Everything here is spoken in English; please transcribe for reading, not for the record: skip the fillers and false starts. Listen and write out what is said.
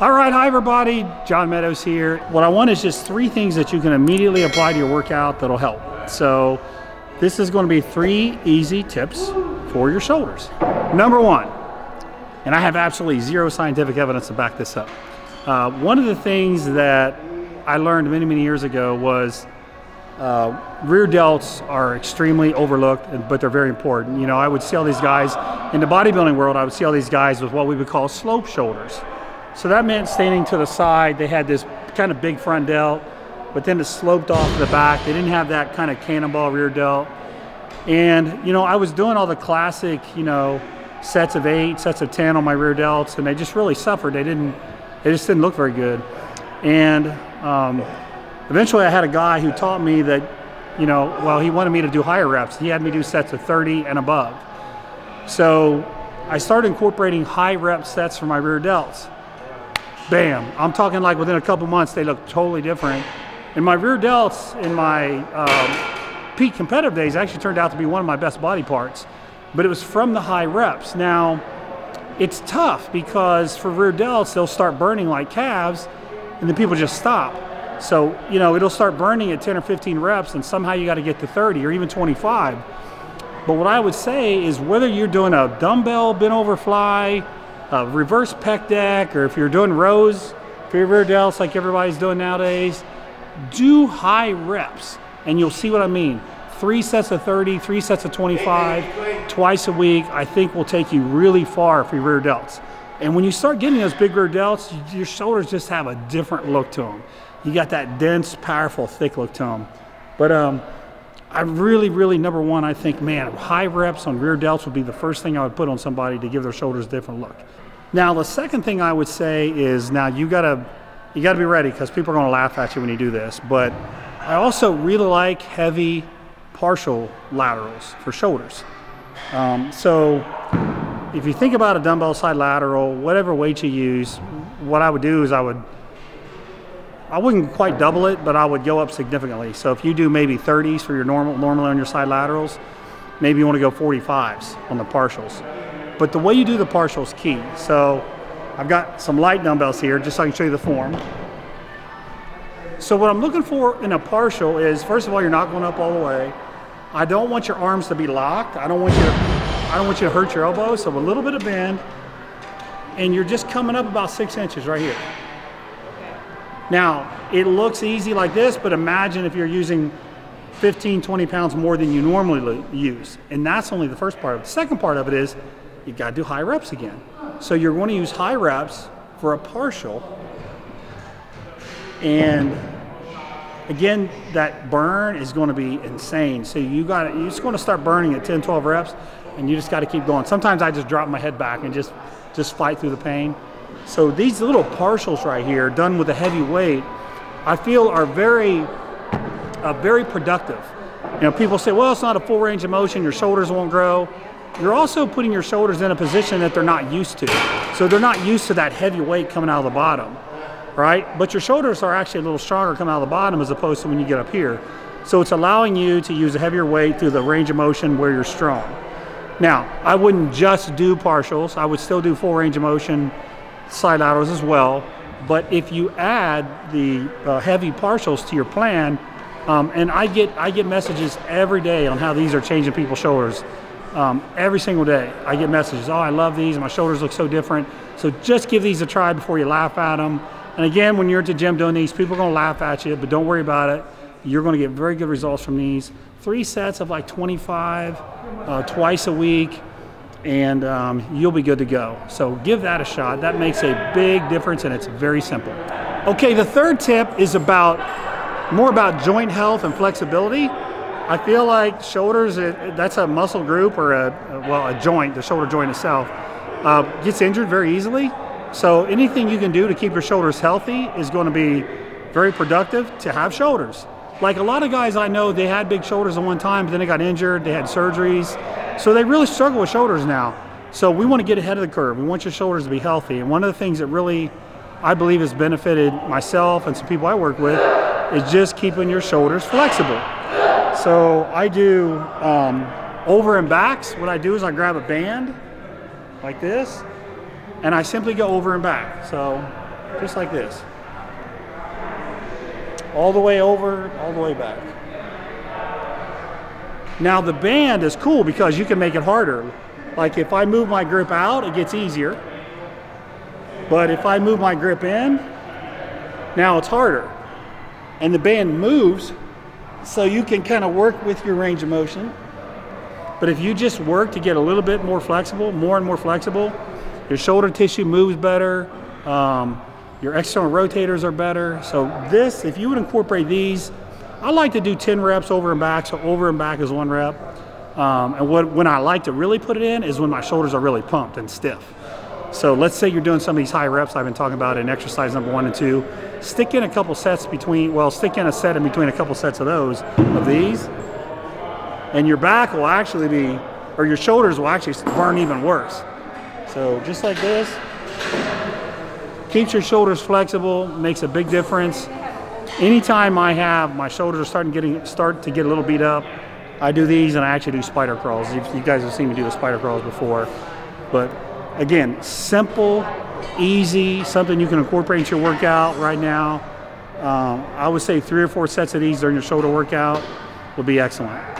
All right, hi everybody, John Meadows here. What I want is just 3 things that you can immediately apply to your workout that'll help. So this is going to be 3 easy tips for your shoulders. Number 1, and I have absolutely 0 scientific evidence to back this up. One of the things that I learned many, many years ago was rear delts are extremely overlooked, but they're very important. You know, I would see all these guys in the bodybuilding world, I would see all these guys with what we would call slope shoulders. So that meant standing to the side, they had this kind of big front delt, but then it sloped off to the back. They didn't have that kind of cannonball rear delt. And, you know, I was doing all the classic, you know, sets of 8, sets of 10 on my rear delts, and they just really suffered. They just didn't look very good. And eventually I had a guy who taught me that, you know, well, he wanted me to do higher reps. He had me do sets of 30 and above. So I started incorporating high rep sets for my rear delts. Bam, I'm talking like within a couple months, they look totally different. And my rear delts in my peak competitive days actually turned out to be one of my best body parts, but it was from the high reps. Now, it's tough because for rear delts, they'll start burning like calves and then people just stop. So, you know, it'll start burning at 10 or 15 reps and somehow you got to get to 30 or even 25. But what I would say is whether you're doing a dumbbell bent over fly, a reverse pec deck, or if you're doing rows for your rear delts like everybody's doing nowadays, do high reps and you'll see what I mean. 3 sets of 30, 3 sets of 25, twice a week, I think will take you really far for your rear delts. And when you start getting those big rear delts, your shoulders just have a different look to them. You got that dense, powerful, thick look to them. But I really, number 1, I think, man, high reps on rear delts would be the first thing I would put on somebody to give their shoulders a different look. Now, the second thing I would say is, now you gotta be ready because people are gonna laugh at you when you do this, but I also really like heavy partial laterals for shoulders. So if you think about a dumbbell side lateral, whatever weight you use, what I would do is I wouldn't quite double it, but I would go up significantly. So if you do maybe 30s for your normally on your side laterals, maybe you want to go 45s on the partials. But the way you do the partial is key. So I've got some light dumbbells here just so I can show you the form. So what I'm looking for in a partial is, first of all, you're not going up all the way. I don't want your arms to be locked. I don't want you to hurt your elbows. So a little bit of bend, and you're just coming up about 6 inches right here. Now, it looks easy like this, but imagine if you're using 15, 20 pounds more than you normally use. And that's only the first part of it. The second part of it is you got to do high reps again. So you're going to use high reps for a partial. And again, that burn is going to be insane. So you're just going to start burning at 10, 12 reps, and you just got to keep going. Sometimes I just drop my head back and just fight through the pain. So these little partials right here, done with a heavy weight, I feel are very productive. You know, people say, well, it's not a full range of motion, your shoulders won't grow. You're also putting your shoulders in a position that they're not used to. So they're not used to that heavy weight coming out of the bottom, right? But your shoulders are actually a little stronger coming out of the bottom as opposed to when you get up here. So it's allowing you to use a heavier weight through the range of motion where you're strong. Now, I wouldn't just do partials. I would still do full range of motion side laterals as well. But if you add the heavy partials to your plan, and I get messages every day on how these are changing people's shoulders. Every single day I get messages, oh, I love these, my shoulders look so different. So just give these a try before you laugh at them. And again, when you're at the gym doing these, people are going to laugh at you, but don't worry about it. You're going to get very good results from these. 3 sets of like 25 twice a week, and you'll be good to go. So give that a shot. That makes a big difference, and it's very simple. Okay, the third tip is more about joint health and flexibility. I feel like shoulders, that's a muscle group or a joint, the shoulder joint itself, gets injured very easily. So anything you can do to keep your shoulders healthy is going to be very productive to have shoulders. Like a lot of guys I know, they had big shoulders at one time, but then they got injured, they had surgeries. So they really struggle with shoulders now. So we want to get ahead of the curve. We want your shoulders to be healthy. And one of the things that really, I believe, has benefited myself and some people I work with is just keeping your shoulders flexible. So I do over and backs. What I do is I grab a band like this, and I simply go over and back. So just like this. All the way over, all the way back. Now the band is cool because you can make it harder. Like if I move my grip out, it gets easier. But if I move my grip in, now it's harder. And the band moves, so you can kind of work with your range of motion. But if you just work to get a little bit more flexible, more and more flexible, your shoulder tissue moves better, your external rotators are better. So this, if you would incorporate these, I like to do 10 reps over and back, so over and back is 1 rep. When I like to really put it in is when my shoulders are really pumped and stiff. So let's say you're doing some of these high reps I've been talking about in exercise number 1 and 2. Stick in a couple sets between, well, stick in a set in between a couple sets of those, of these, and your back will actually be, or your shoulders will actually burn even worse. So just like this, keeps your shoulders flexible, makes a big difference. Anytime I have my shoulders are start to get a little beat up, I do these, and I actually do spider crawls. You guys have seen me do the spider crawls before. But again, simple, easy, something you can incorporate into your workout right now. I would say 3 or 4 sets of these during your shoulder workout would be excellent.